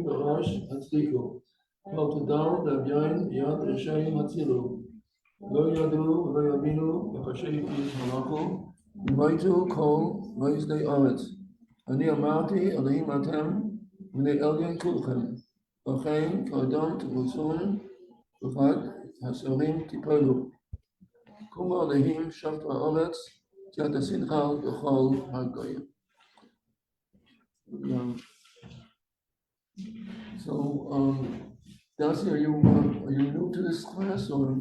Barash Hatzdiku. Kol Tadal Davyain Yad Rishayim Hatzilu. Lo Yadu, Lo Yabinu, Yakashay Fiz Malachu, Maitu Kol, Maizday Aretz. Ani Amarti, Alehim Atem, V'nei Elyon Kulchem. V'chein, Kodam, Tmutzun, V'chad, Hasorim, Tipolu. Kuma Alehim, Shavta Aretz, Tiat Asinchal, V'chol, HaGoyim. So, Darcy, are you new to this class or?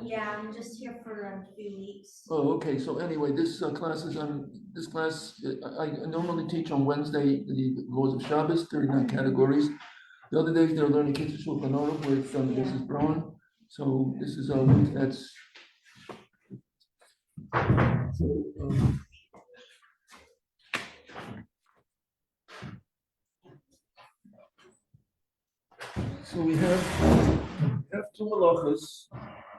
Yeah, I'm just here for a few weeks. Oh, okay. So anyway, this class is I normally teach on Wednesday the laws of Shabbos, 39 categories. The other days they're learning Kitzur Shulchan Aruch with Mrs. Braun. So this is a week that's. So we have two malachas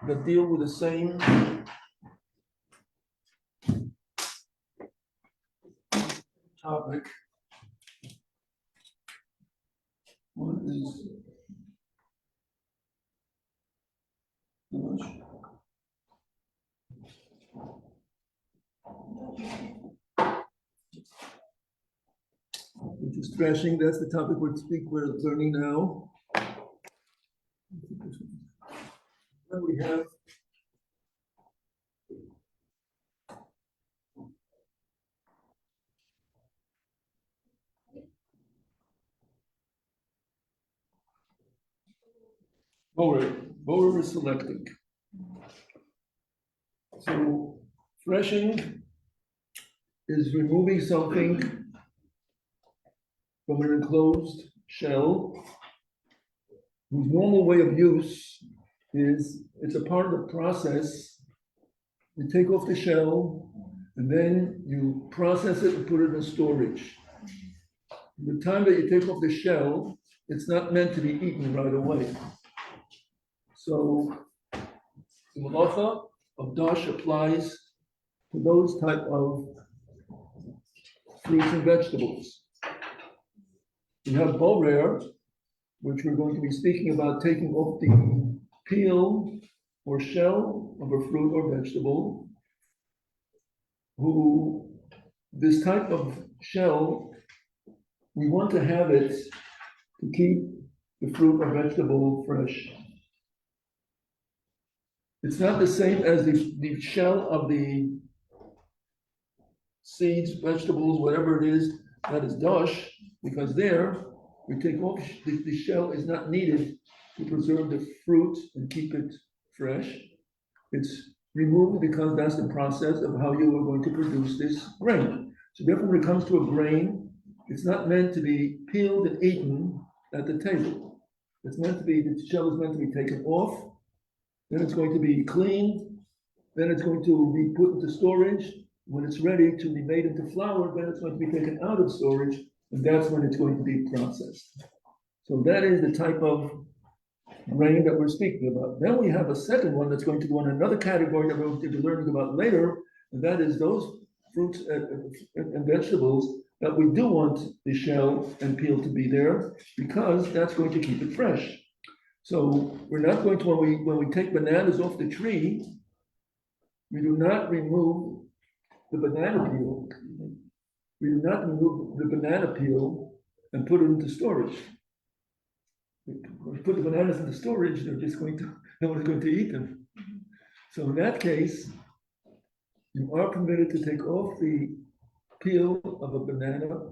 that deal with the same topic. One is which is threshing. That's the topic we're learning now. Then we have Borer is selecting. So threshing is removing something from an enclosed shell whose normal way of use is it's a part of the process. You take off the shell and then you process it and put it in storage. The time that you take off the shell, it's not meant to be eaten right away. So the malacha of dash applies to those type of fruits and vegetables. You have borer, which we're going to be speaking about taking off the peel or shell of a fruit or vegetable, this type of shell, we want to have it to keep the fruit or vegetable fresh. It's not the same as the shell of the seeds, vegetables, whatever it is, that is dash, because there, we take off, the shell is not needed to preserve the fruit and keep it fresh. It's removed because that's the process of how you are going to produce this grain. So therefore, when it comes to a grain, it's not meant to be peeled and eaten at the table. It's meant to be, the shell is meant to be taken off, then it's going to be cleaned, then it's going to be put into storage. When it's ready to be made into flour, then it's going to be taken out of storage, and that's when it's going to be processed. So that is the type of grain that we're speaking about. Then we have a second one that's going to go in another category that we're going to be learning about later, and that is those fruits and vegetables that we do want the shell and peel to be there, because that's going to keep it fresh. So we're not going to, when we take bananas off the tree, we do not remove the banana peel. We do not remove the banana peel and put it into storage. If we put the bananas into storage, no one's going to eat them. So in that case, you are permitted to take off the peel of a banana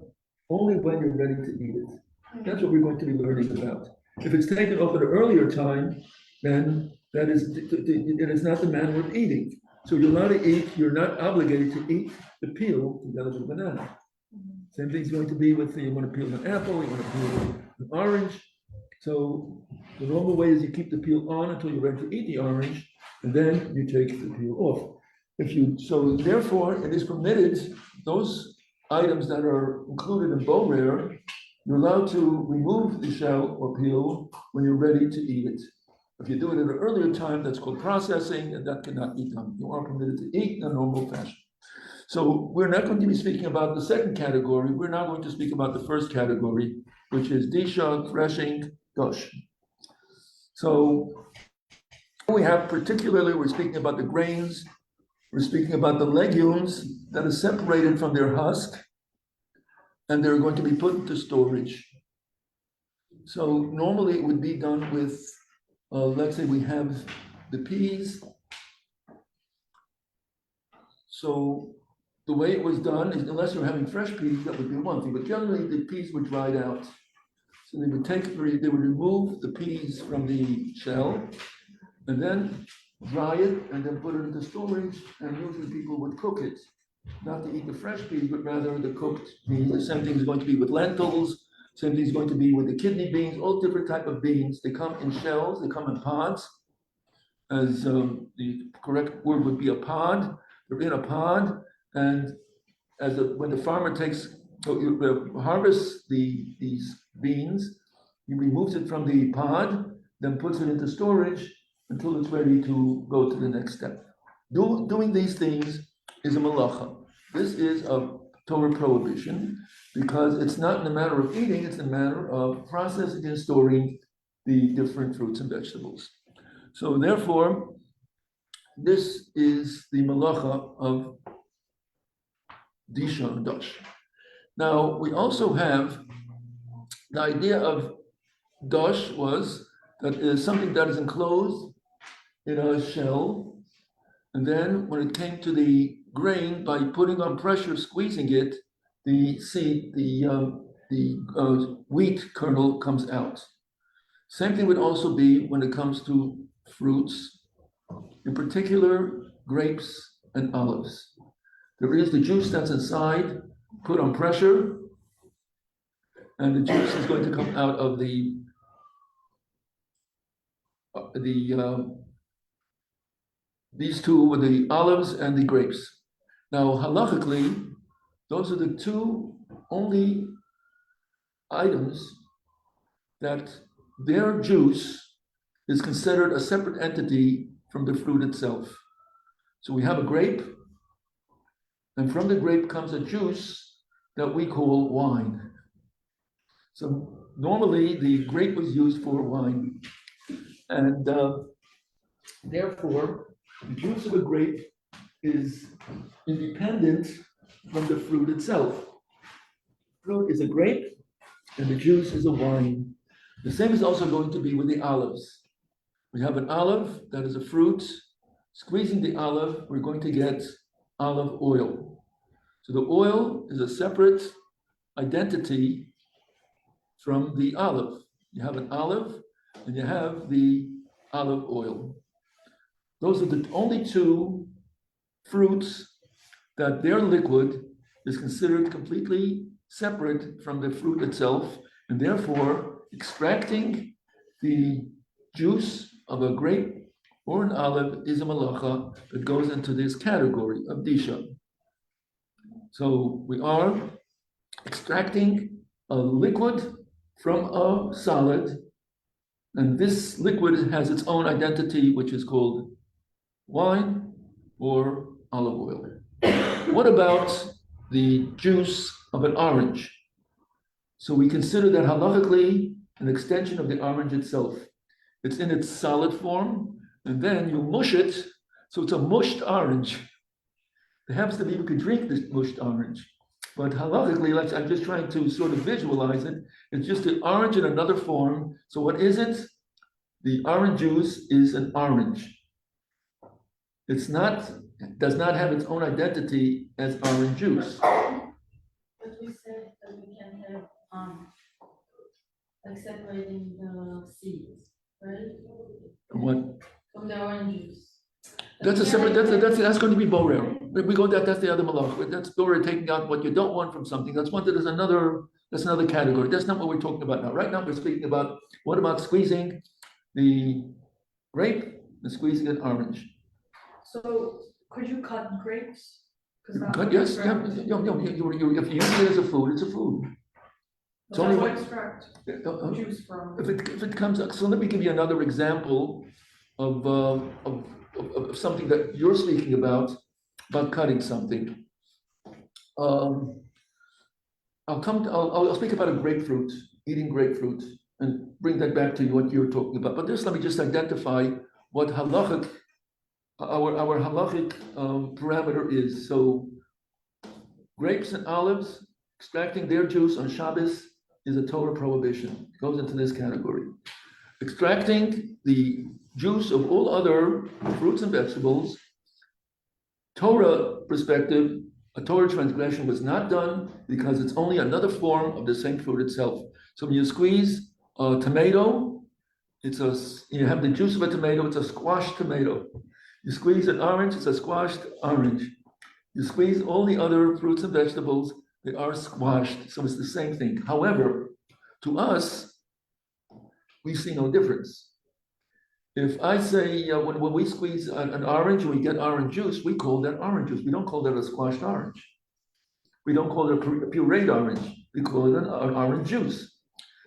only when you're ready to eat it. That's what we're going to be learning about. If it's taken off at an earlier time, then it is not the manner of eating. So you're allowed to eat, you're not obligated to eat the peel together with the banana. Same thing's going to be with you want to peel an apple, you want to peel an orange. So the normal way is you keep the peel on until you're ready to eat the orange, and then you take the peel off. So therefore, it is permitted, those items that are included in borer, you're allowed to remove the shell or peel when you're ready to eat it. If you do it at an earlier time, that's called processing, and that cannot be done. You are permitted to eat in a normal fashion. So we're not going to be speaking about the second category. We're now going to speak about the first category, which is disha, threshing, dosh. So we have particularly, we're speaking about the grains, we're speaking about the legumes that are separated from their husk, and they're going to be put into storage. So normally it would be done with, let's say we have the peas. So the way it was done is, unless you're having fresh peas, that would be one thing, but generally the peas were dried out. So they would remove the peas from the shell and then dry it and then put it into storage, and usually people would cook it. Not to eat the fresh peas, but rather the cooked peas. The same thing is going to be with lentils, same thing is going to be with the kidney beans, all different type of beans. They come in shells, they come in pods, as the correct word would be a pod. They're in a pod, and when the farmer harvests these beans, he removes it from the pod, then puts it into storage until it's ready to go to the next step. Doing these things is a malacha. This is a Torah prohibition because it's not in the matter of eating, it's in the matter of processing and storing the different fruits and vegetables. So therefore, this is the malacha of disha and dosh. Now, we also have the idea of dosh was that it is something that is enclosed in a shell, and then when it came to the grain, by putting on pressure, squeezing it, the seed, the wheat kernel comes out. Same thing would also be when it comes to fruits, in particular grapes and olives. There is the juice that's inside, put on pressure, and the juice is going to come out of these two were the olives and the grapes. Now, halachically, those are the two only items that their juice is considered a separate entity from the fruit itself. So we have a grape, and from the grape comes a juice that we call wine. So normally the grape was used for wine, and therefore the juice of a grape is independent from the fruit itself. Fruit is a grape, and the juice is a wine. The same is also going to be with the olives. We have an olive that is a fruit. Squeezing the olive, we're going to get olive oil. So the oil is a separate identity from the olive. You have an olive, and you have the olive oil. Those are the only two fruits that their liquid is considered completely separate from the fruit itself, and therefore extracting the juice of a grape or an olive is a malacha that goes into this category of disha. So we are extracting a liquid from a solid, and this liquid has its own identity, which is called wine or olive oil. What about the juice of an orange? So we consider that halachically an extension of the orange itself. It's in its solid form, and then you mush it, so it's a mushed orange. It happens to be you could drink this mushed orange, but halachically, I'm just trying to sort of visualize it. It's just an orange in another form. So what is it? The orange juice is an orange. Does not have its own identity as orange juice. But we said that we can have like separating the seeds, right? What? From the orange juice. That's a separate. That's going to be borer. We go that. That's the other malach. That's borer, taking out what you don't want from something. That's one. That's another category. That's not what we're talking about now. Right now we're speaking about what about squeezing the grape and squeezing an orange. So could you cut grapes? Yes. Yeah, if you use it as a food, it's a food. It's only That's what extract juice from. if it comes. So let me give you another example of something that you're speaking about cutting something. I'll speak about a grapefruit, eating grapefruit, and bring that back to what you're talking about. But just let me just identify what halachic, our halachic parameter is. So grapes and olives, extracting their juice on Shabbos is a Torah prohibition. It goes into this category. Extracting the juice of all other fruits and vegetables, Torah perspective, a Torah transgression was not done because it's only another form of the same fruit itself. So when you squeeze a tomato, you have the juice of a tomato, it's a squashed tomato. You squeeze an orange, it's a squashed orange. You squeeze all the other fruits and vegetables, they are squashed, so it's the same thing. However, to us, we see no difference. If I say, when we squeeze an orange and we get orange juice, we call that orange juice. We don't call that a squashed orange. We don't call it a pureed orange. We call it an orange juice.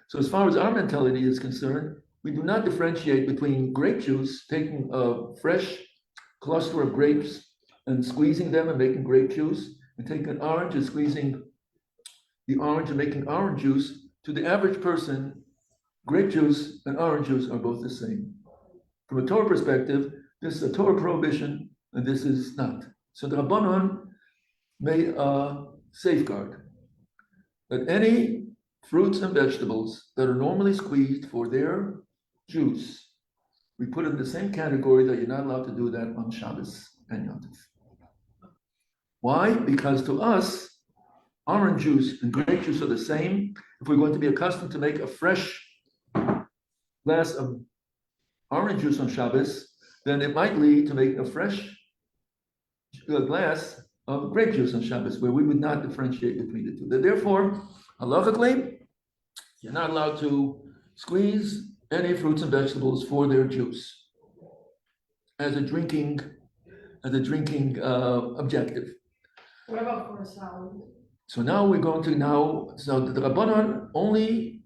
So as far as our mentality is concerned, we do not differentiate between grape juice, taking a fresh cluster of grapes and squeezing them and making grape juice, and taking an orange and squeezing the orange and making orange juice. To the average person, grape juice and orange juice are both the same. From a Torah perspective, this is a Torah prohibition, and this is not. So the Rabbanon made a safeguard that any fruits and vegetables that are normally squeezed for their juice, we put in the same category that you're not allowed to do that on Shabbos and Yom Tov. Why? Because to us, orange juice and grape juice are the same. If we're going to be accustomed to make a fresh glass of orange juice on Shabbos, then it might lead to making a fresh glass of grape juice on Shabbos, where we would not differentiate between the two. Therefore, halachically, you're not allowed to squeeze any fruits and vegetables for their juice as a drinking objective. What about for a salad? So now we're going to so the Rabbanon only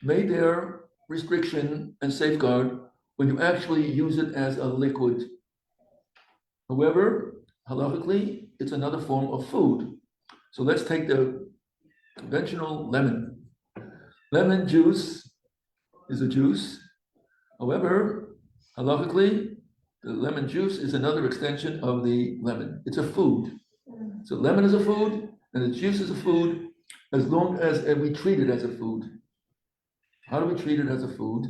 made their restriction and safeguard when you actually use it as a liquid. However, halachically, it's another form of food. So let's take the conventional lemon. Lemon juice is a juice. However, halachically, the lemon juice is another extension of the lemon. It's a food. So lemon is a food, and the juice is a food, as long as we treat it as a food. How do we treat it as a food?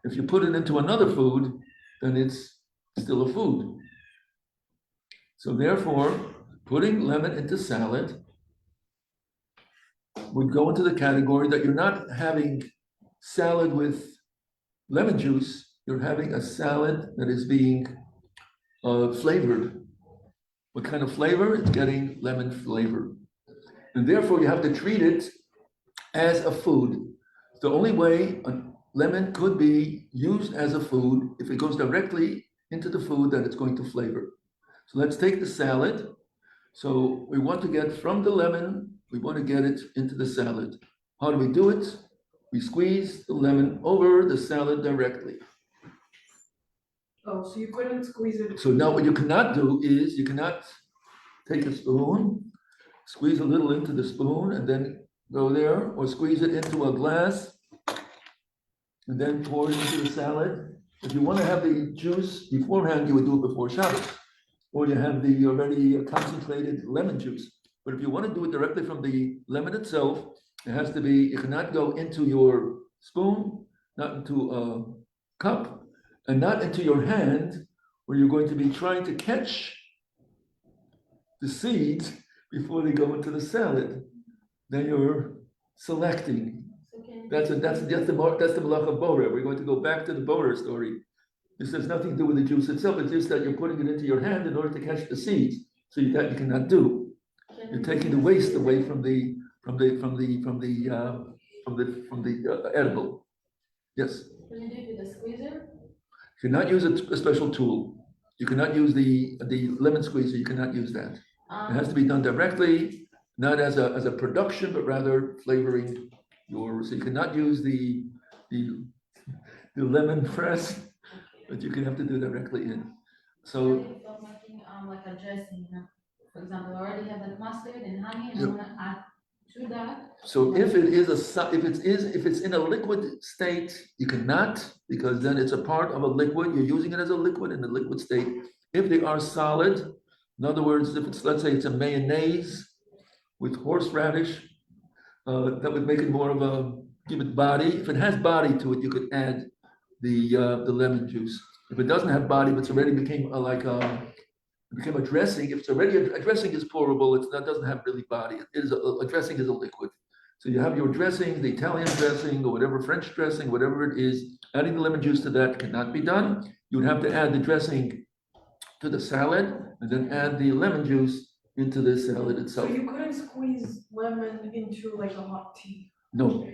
If you put it into another food, then it's still a food. So therefore, putting lemon into salad would go into the category that you're not having salad with lemon juice, you're having a salad that is being flavored. What kind of flavor? It's getting lemon flavor. And therefore, you have to treat it as a food. The only way a lemon could be used as a food if it goes directly into the food that it's going to flavor. So let's take the salad. So we want to get from the lemon, we want to get it into the salad. How do we do it? We squeeze the lemon over the salad directly. Oh, so you couldn't squeeze it. So now what you cannot do is you cannot take a spoon, squeeze a little into the spoon and then go there, or squeeze it into a glass and then pour it into the salad. If you want to have the juice beforehand, you would do it before Shabbos, or you have the already concentrated lemon juice. But if you want to do it directly from the lemon itself, it has to be, it cannot go into your spoon, not into a cup, and not into your hand, where you're going to be trying to catch the seeds before they go into the salad. Then you're selecting. That's the malach of borer. We're going to go back to the borer story. This has nothing to do with the juice itself. It's just that you're putting it into your hand in order to catch the seeds. So that you cannot do. You're taking the waste away from the edible. Yes. Can you do it with a squeezer? You cannot use a special tool. You cannot use the lemon squeezer. You cannot use that. It has to be done directly, not as a production, but rather flavoring your. So you cannot use the lemon press, but you can have to do directly in. So Making like a dressing, huh? for example, I already have like mustard and honey, and I Yep. wanna add to that. So if it is if it's in a liquid state, you cannot, because then it's a part of a liquid, you're using it as a liquid in the liquid state. If they are solid, in other words, if it's, let's say it's a mayonnaise with horseradish, that would make it more of a, give it body. If it has body to it, you could add the lemon juice. If it doesn't have body, but it's already became became a dressing. If it's already a dressing is pourable, that doesn't have really body. It is a dressing is a liquid. So you have your dressing, the Italian dressing or whatever, French dressing, whatever it is. Adding the lemon juice to that cannot be done. You would have to add the dressing to the salad and then add the lemon juice into the salad So itself. you couldn't squeeze lemon into like a hot tea? No,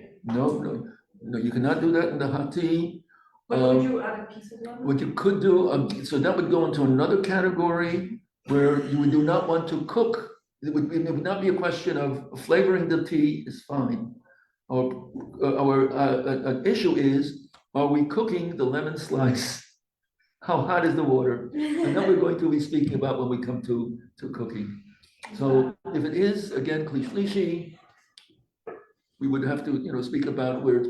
you cannot do that in the hot tea. But would you add a piece of lemon? What you could do, so that would go into another category where you do not want to cook. It would not be a question of flavoring the tea is fine. An issue is, are we cooking the lemon slice? How hot is the water? And that we're going to be speaking about when we come to cooking. So if it is, again, klishlishi, we would have to, speak about where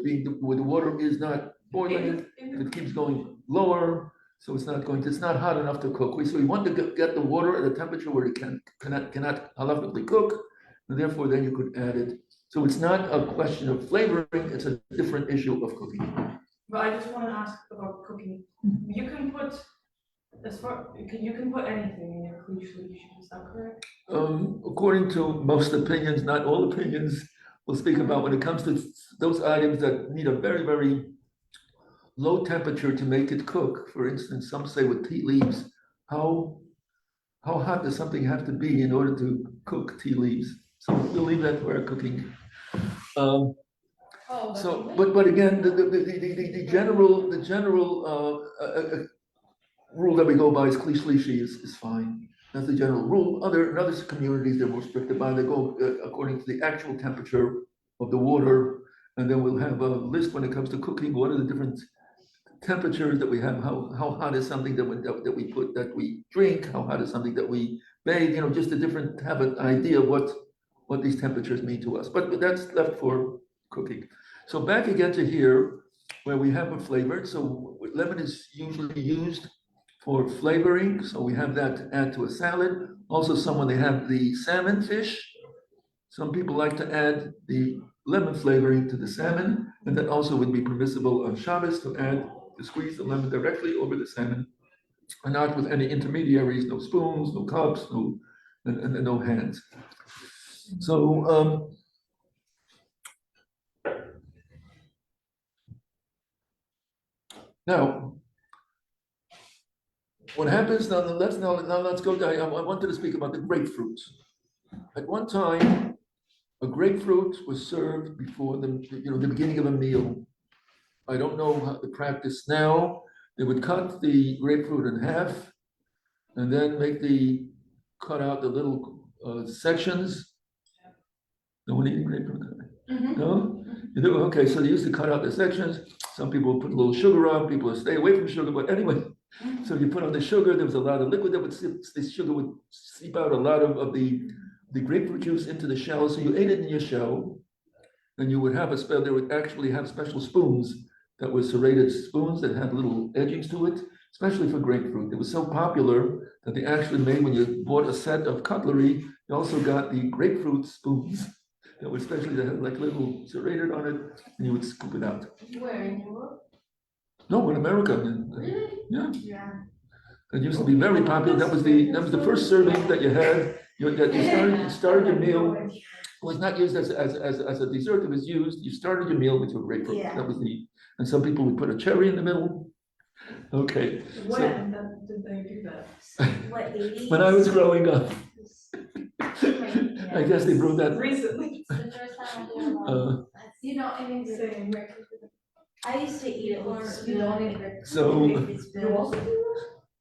where the water is not boiling. If it keeps going lower, so it's not hot enough to cook. So we want to get the water at a temperature where it cannot halachically cook, and therefore then you could add it. So it's not a question of flavoring, it's a different issue of cooking. But I just want to ask about cooking. You can put, you can put anything in your cliche, is that correct? According to most opinions, not all opinions, we'll speak about when it comes to those items that need a very, very low temperature to make it cook. For instance, some say with tea leaves, how hot does something have to be in order to cook tea leaves? So we'll leave that for our cooking. So, but again, the general rule that we go by is klishlishi is fine. That's the general rule. In other communities, they're more strict about it. They go according to the actual temperature of the water, and then we'll have a list when it comes to cooking. What are the different temperatures that we have? How hot is something that we drink? How hot is something that we bathe? Just to have an idea of what these temperatures mean to us. But that's left for cooking. So back again to here, where we have it flavored. So lemon is usually used for flavoring. So we have that to add to a salad. Also, when they have the salmon fish, some people like to add the lemon flavoring to the salmon, and that also would be permissible on Shabbos to squeeze the lemon directly over the salmon, and not with any intermediaries, no spoons, no cups, and no hands. So now, what happens now? Let's go down. I wanted to speak about the grapefruit. At one time, a grapefruit was served before the beginning of a meal. I don't know how the practice now. They would cut the grapefruit in half, and then cut out the little sections. No one eating grapefruit? No? You do? Okay, so they used to cut out the sections. Some people put a little sugar on, people would stay away from sugar, but anyway. So you put on the sugar, there was a lot of liquid the sugar would seep out a lot of the grapefruit juice into the shell. So you ate it in your shell, and you would they would actually have special spoons that were serrated spoons that had little edgings to it, especially for grapefruit. It was so popular that they actually made, when you bought a set of cutlery, you also got the grapefruit spoons that were especially that had like little serrated on it, and you would scoop it out. Where, in Europe? No, in America. Really? Yeah. Yeah. It used to be very popular. That was the first serving that you had. You started your meal. It was not used as a dessert. It was used. You started your meal with your grapefruit. Yeah. That was and some people would put a cherry in the middle. Okay. When did they do that? What, 80s? When I was growing up, Yeah. I guess they brought that. Recently. It's the first time I hear about it. I mean, Same. I used to eat it with spoon. So- You also do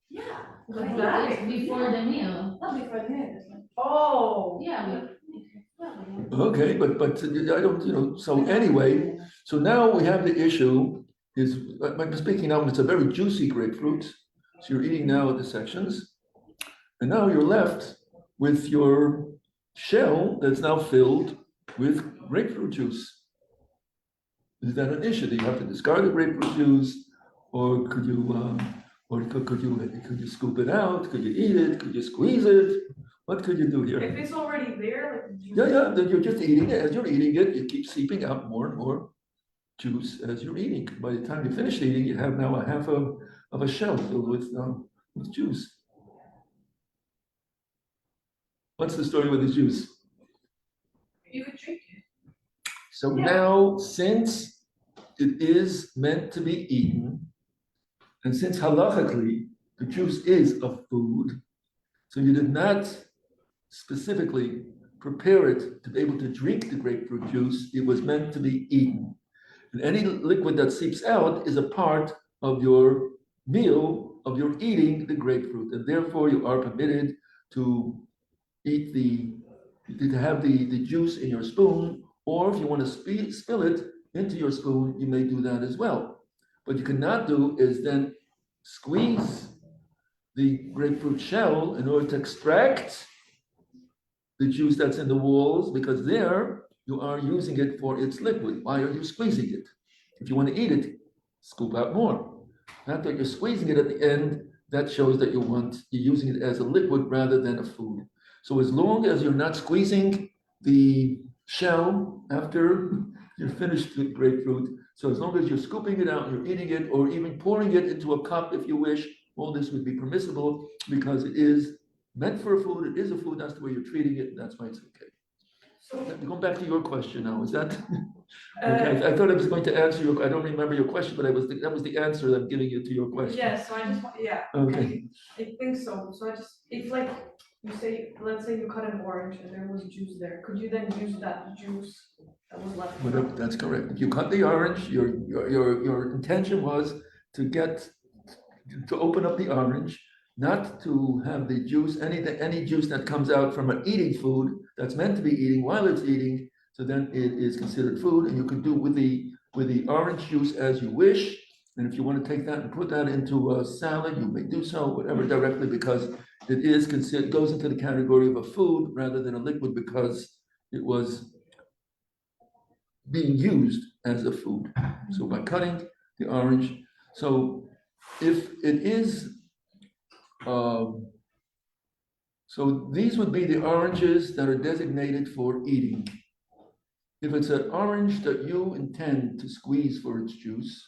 Yeah. Like Right. that? It's before the meal. Not before the meal. Oh. Yeah, Okay, but I don't, so anyway, so now we have the issue is, I'm speaking now, it's a very juicy grapefruit. So you're eating now the sections. And now you're left with your shell that's now filled with grapefruit juice. Is that an issue? Do you have to discard the grapefruit juice, or could you, could you scoop it out? Could you eat it? Could you squeeze it? What could you do here? If it's already there, like the juice. Yeah, then you're just eating it. As you're eating it, you keep seeping out more and more juice as you're eating. By the time you finish eating, you have now a half of a shell filled with juice. What's the story with the juice? You could drink it. So Yeah. now, since it is meant to be eaten, and since halachically the juice is a food, so you did not specifically prepare it to be able to drink the grapefruit juice, it was meant to be eaten. And any liquid that seeps out is a part of your meal, of your eating the grapefruit, and therefore you are permitted to eat to have the juice in your spoon, or if you want to spill it into your spoon, you may do that as well. What you cannot do is then squeeze the grapefruit shell in order to extract the juice that's in the walls, because there you are using it for its liquid. Why are you squeezing it? If you want to eat it, scoop out more. Not that you're squeezing it at the end, that shows that you're using it as a liquid rather than a food. So as long as you're not squeezing the shell after you're finished with grapefruit, so as long as you're scooping it out, you're eating it, or even pouring it into a cup if you wish, all this would be permissible because it is meant for a food, it is a food, that's the way you're treating it, and that's why it's okay. So, Going back to your question now, is that? Okay, I thought I was going to answer I don't remember your question, but that was the answer that I'm giving you to your question. yeah, so I just want, yeah. Okay. I think so. So it's like you say, let's say you cut an orange and there was juice there. Could you then use that juice that was left? Whatever, that's correct. If you cut the orange, your intention was to open up the orange, not to have the juice, any juice that comes out from an eating food that's meant to be eating while it's eating. So then it is considered food, and you can do with the orange juice as you wish. And if you want to take that and put that into a salad, you may do so, whatever, directly, because it goes into the category of a food rather than a liquid, because it was being used as a food. So by cutting the orange, so if it is, so these would be the oranges that are designated for eating. If it's an orange that you intend to squeeze for its juice,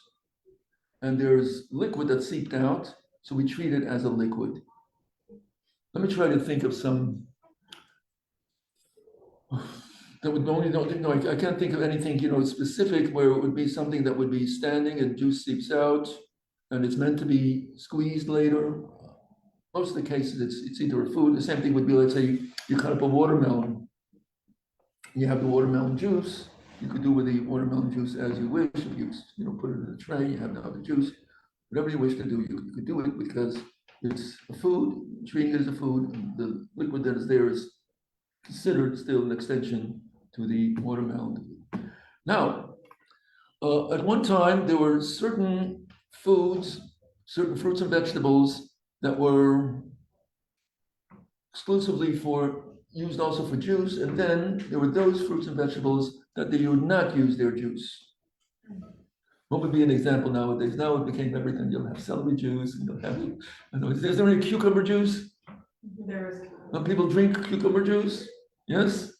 and there's liquid that seeped out, so we treat it as a liquid. Let me try to think of some that would only no, I can't think of anything specific where it would be something that would be standing and juice seeps out and it's meant to be squeezed later. Most of the cases it's either a food. The same thing would be, let's say you cut up a watermelon. You have the watermelon juice. You could do with the watermelon juice as you wish. If you put it in a tray, you have the juice. Whatever you wish to do, you could do it because it's a food, treating it as a food. The liquid that is there is considered still an extension to the watermelon. Now, at one time, there were certain foods, certain fruits and vegetables that were exclusively used also for juice, and then there were those fruits and vegetables that they would not use their juice. What would be an example nowadays? Now it became everything. You'll have celery juice, and you'll have, is there any cucumber juice? There is. People drink cucumber juice? Yes?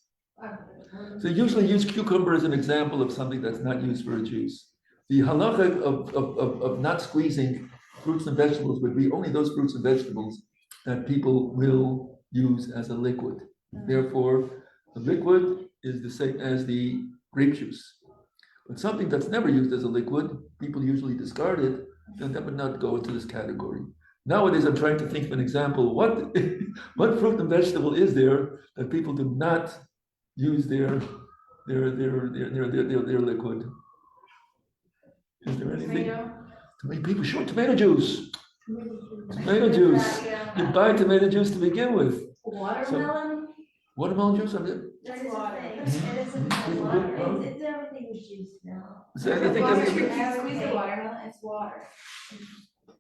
So usually use cucumber as an example of something that's not used for a juice. The halacha of not squeezing fruits and vegetables would be only those fruits and vegetables that people will use as a liquid. Therefore, the liquid is the same as the grape juice. But something that's never used as a liquid, people usually discard it, then that would not go into this category. Nowadays, I'm trying to think of an example. What fruit and vegetable is there that people do not use their liquid? Is there anything? Too many people. Sure, tomato juice. Tomato juice. You buy tomato juice to begin with. Watermelon? Watermelon juice. I mean, That is water. a thing. It is a thing. Water. It's everything is juice now. so I think Water, that's- you can squeeze the watermelon, it's water.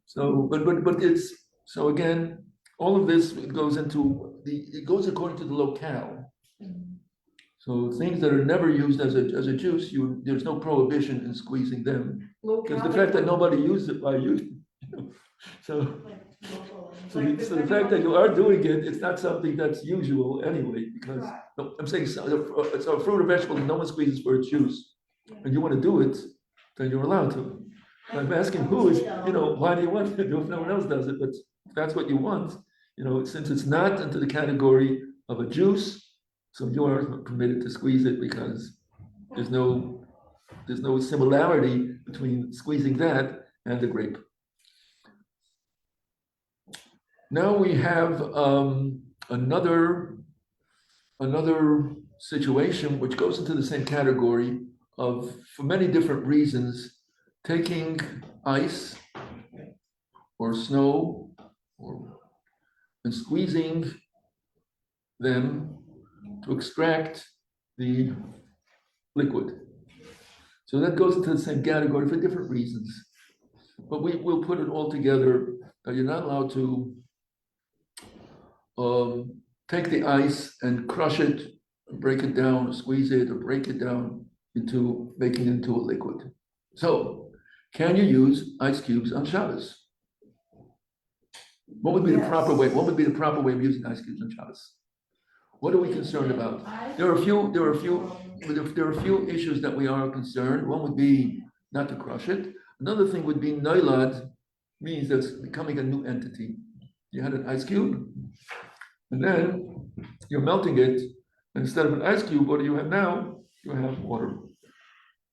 So, but it's so again. all of this goes into it goes according to the locale. So things that are never used as a juice, there's no prohibition in squeezing them. Because the fact that nobody uses it by you, so. So the fact that you are doing it, it's not something that's usual anyway, because, no, I'm saying, it's a fruit or vegetable, no one squeezes for its juice. And you want to do it, then you're allowed to. I'm asking who is, why do you want to do it if no one else does it, but if that's what you want, since it's not into the category of a juice, so you are permitted to squeeze it because there's no similarity between squeezing that and the grape. Now we have another situation which goes into the same category of, for many different reasons, taking ice or snow and squeezing them to extract the liquid. So that goes into the same category for different reasons. But we'll put it all together. You're not allowed to take the ice and crush it, break it down, or squeeze it, or break it down into making it into a liquid. So, can you use ice cubes on Shabbos? What would be the proper way? What would be the proper way of using ice cubes on Shabbos? What are we concerned about? There are a few issues that we are concerned. One would be not to crush it. Another thing would be noilad, means that's becoming a new entity. You had an ice cube, and then you're melting it. And instead of an ice cube, what do you have now? You have water.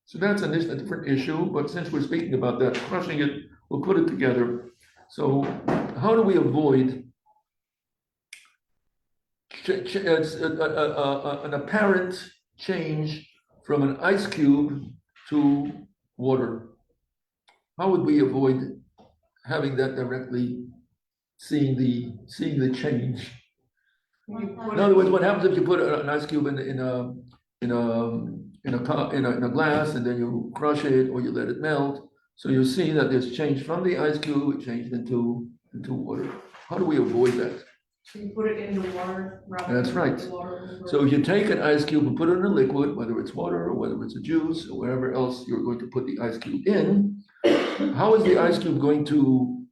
So that's a different issue, but since we're speaking about that, crushing it, we'll put it together. So how do we avoid an apparent change from an ice cube to water? How would we avoid having that directly, seeing the change? In other words, what happens if you put an ice cube in a glass and then you crush it or you let it melt? So you see that there's change from the ice cube, it changed into water. How do we avoid that? So you put it in the water. That's right. So if you take an ice cube and put it in a liquid, whether it's water or whether it's a juice or wherever else you're going to put the ice cube in, how is the ice cube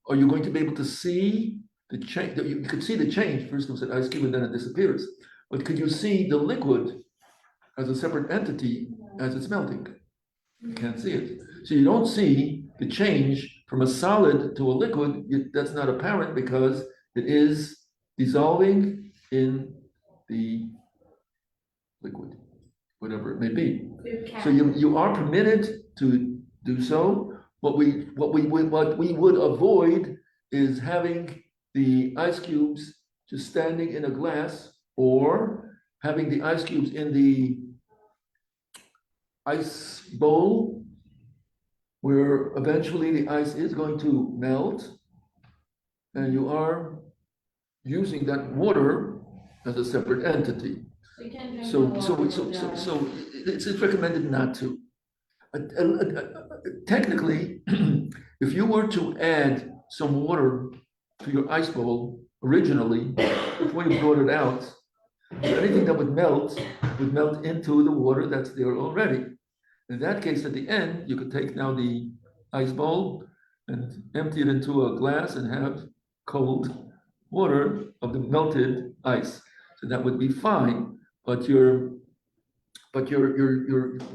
are you going to be able to see the change? You could see the change. First it was an ice cube and then it disappears. But could you see the liquid as a separate entity as it's melting? You can't see it. So you don't see the change from a solid to a liquid. That's not apparent because it is dissolving in the liquid, whatever it may be. So you are permitted to do so. What we would avoid is having the ice cubes just standing in a glass or having the ice cubes in the ice bowl where eventually the ice is going to melt and you are using that water as a separate entity. So it's recommended not to. Technically, if you were to add some water to your ice bowl originally, before you brought it out, so anything that would melt into the water that's there already. In that case, at the end, you could take now the ice bowl and empty it into a glass and have cold water of the melted ice. So that would be fine, but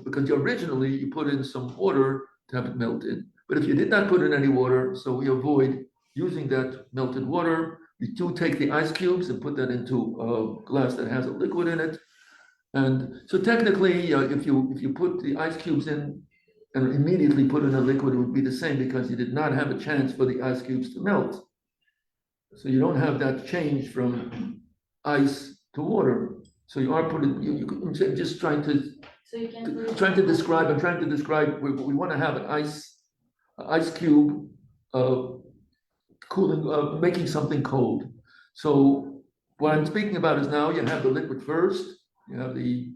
because originally you put in some water to have it melted. But if you did not put in any water, so we avoid using that melted water. We do take the ice cubes and put that into a glass that has a liquid in it. And so technically, if you put the ice cubes in and immediately put in a liquid, it would be the same because you did not have a chance for the ice cubes to melt. So you don't have that change from ice to water. So you are putting, I'm just trying to describe, we want to have an ice cube cooling, making something cold. So what I'm speaking about is now you have the liquid first, you have the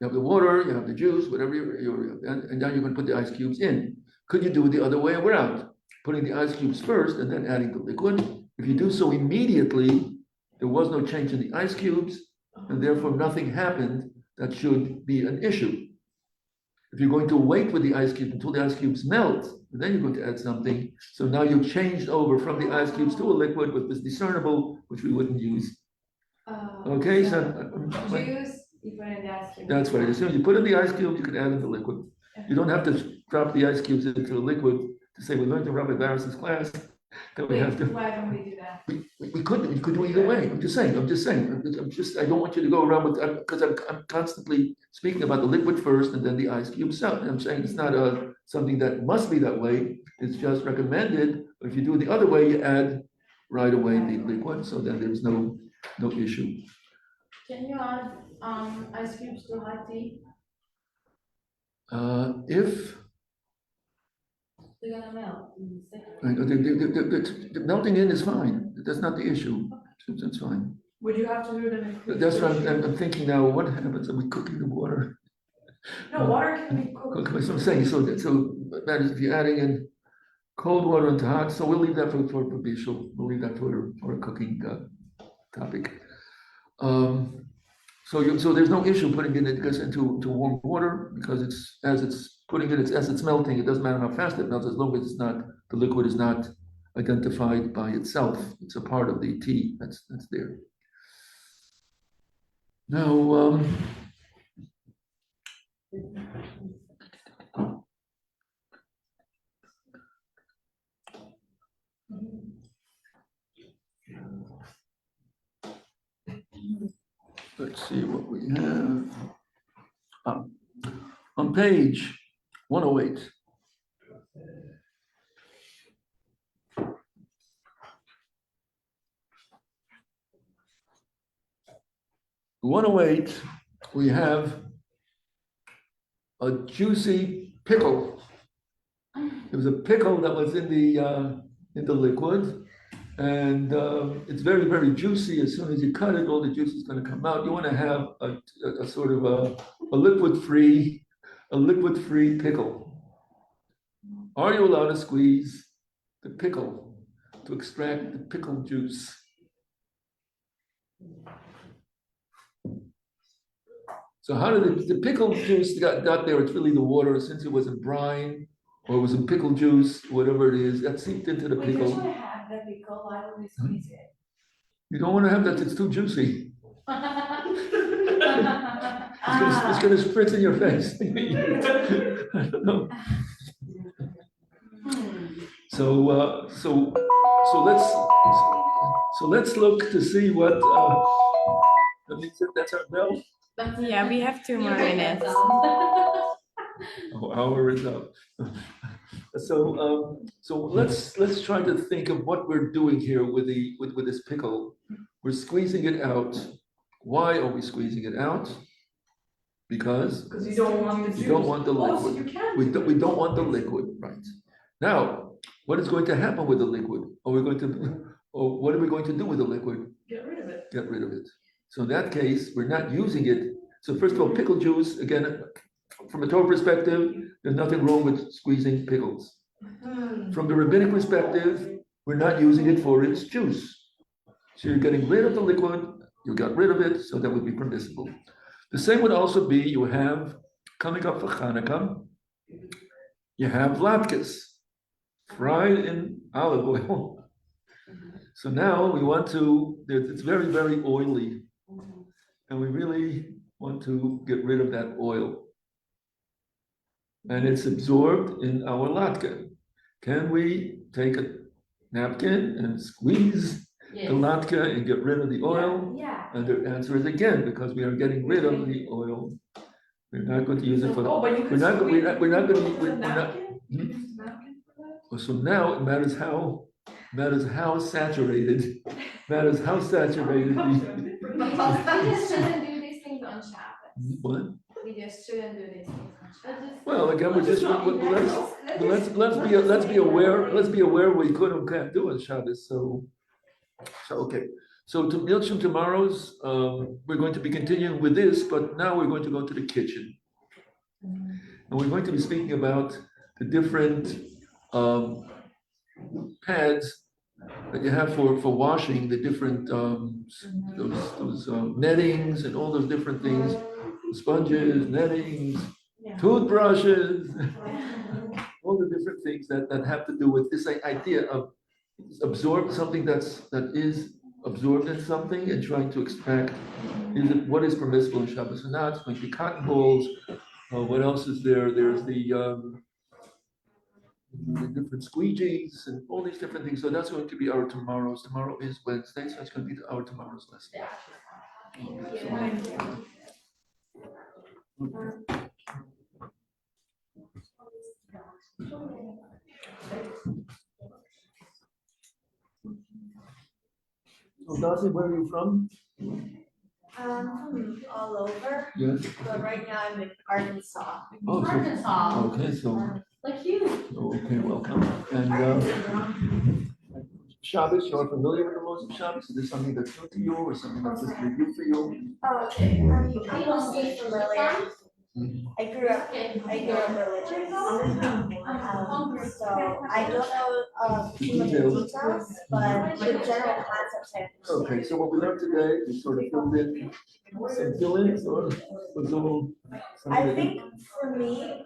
water, you have the juice, whatever and now you're going to put the ice cubes in. Could you do it the other way around? Putting the ice cubes first and then adding the liquid? If you do so immediately, there was no change in the ice cubes, and therefore nothing happened that should be an issue. If you're going to wait with the ice cube until the ice cubes melt, and then you're going to add something, so now you've changed over from the ice cubes to a liquid which was discernible, which we wouldn't use. Okay, so Juice, you put in the ice cube. that's right. As soon as you put in the ice cube, you can add in the liquid. You don't have to drop the ice cubes into the liquid to say we learned in Rabbi Baras' class that we Wait, have to. why don't we do that? We could do either way. I'm just saying. I don't want you to go around with, because I'm constantly speaking about the liquid first and then the ice cubes out. And I'm saying it's not something that must be that way. It's just recommended. But if you do it the other way, you add right away the liquid, so then there's no issue. Can you add ice cubes to hot tea? If They're gonna melt in a second. the melting in is fine. That's not the issue. That's fine. Would you have to do it in a? That's what I'm thinking now. What happens? Are we cooking the water? No, water can be cooked. That's what I'm saying. So that is if you're adding in cold water into hot. So we'll leave that for Bishul. We'll leave that for a cooking topic. So there's no issue putting it into warm water because as it's melting, it doesn't matter how fast it melts as long as the liquid is not identified by itself. It's a part of the tea that's there. Now, let's see what we have. On page 108. We have a juicy pickle. It was a pickle that was in the liquid, and it's very, very juicy. As soon as you cut it, all the juice is going to come out. You want to have a sort of a liquid-free pickle. Are you allowed to squeeze the pickle to extract the pickle juice? So how did the pickle juice got there? It's really the water, since it was in brine or it was in pickle juice, whatever it is, that seeped into the Wait, pickle. don't you have the pickle? Why would we squeeze it? You don't want to have that, it's too juicy. It's gonna spritz in your face. I don't know. So let's look to see what that's our bell. Yeah, we have 2 more minutes. Oh, hour is up. So let's try to think of what we're doing here with this pickle. We're squeezing it out. Why are we squeezing it out? Because you don't want the juice. you don't want the Oh, so liquid. you can. We don't want the liquid, right? Now, what is going to happen with the liquid? What are we going to do with the liquid? Get rid of it. Get rid of it. So in that case, we're not using it. So first of all, pickle juice, again, from a Torah perspective, there's nothing wrong with squeezing pickles. From the rabbinic perspective, we're not using it for its juice. So you're getting rid of the liquid, you got rid of it, so that would be permissible. The same would also be, you have, coming up for Hanukkah, you have latkes, fried in olive oil. So now we want to, it's very, very oily. And we really want to get rid of that oil. And it's absorbed in our latke. Can we take a napkin and squeeze the latke and get rid of the oil? Yeah. And the answer is again, because we are getting rid of the oil. We're not going to use it for the. Oh, but you We're can not going to. We're not going to. squeeze We're the not. napkin? You can use the napkin for that? So now it matters how saturated. Matters how saturated. We just shouldn't do these things on Shabbos. What? We just shouldn't do these things on Shabbos. Well, again, we're just let's be aware we could and can't do on Shabbos. So okay. So to Milchum tomorrow's, we're going to be continuing with this, but now we're going to go to the kitchen, and we're going to be speaking about the different pads that you have for washing the different, those nettings and all those different things, sponges, nettings, toothbrushes, all the different things that have to do with this idea of absorb something that is absorbed in something and trying to extract what is permissible in Shabbos or not. It's going to be cotton balls. What else is there? There's the different squeegees and all these different things. So that's going to be our tomorrow's. Tomorrow is Wednesday, so that's going to be our tomorrow's lesson. So Darcy, where are you from? From all over, Yes. but right now I'm in Arkansas. Oh, so, Arkansas, okay, so, like you. okay, welcome. And Shabbos, you're familiar with the laws of Shabbos? Is this something that's new to you or something that's just review for you? Oh, okay. I'm mostly familiar. I grew up religious. So I don't know too much details, but the general concepts I understand. Okay, so what we learned today is sort of filled in some fill-ins or was all? I think for me,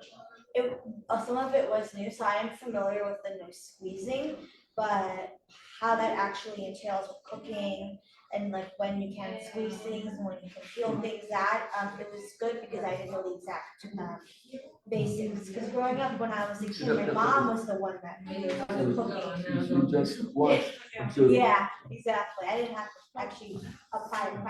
some of it was new, so I am familiar with the no squeezing, but how that actually entails with cooking and like when you can squeeze things and when you can feel things it was good because I didn't know the exact basics. Because growing up when I was a kid, my mom was the one that made the cooking. You just watched, observed. Yeah, exactly. I didn't have to actually apply the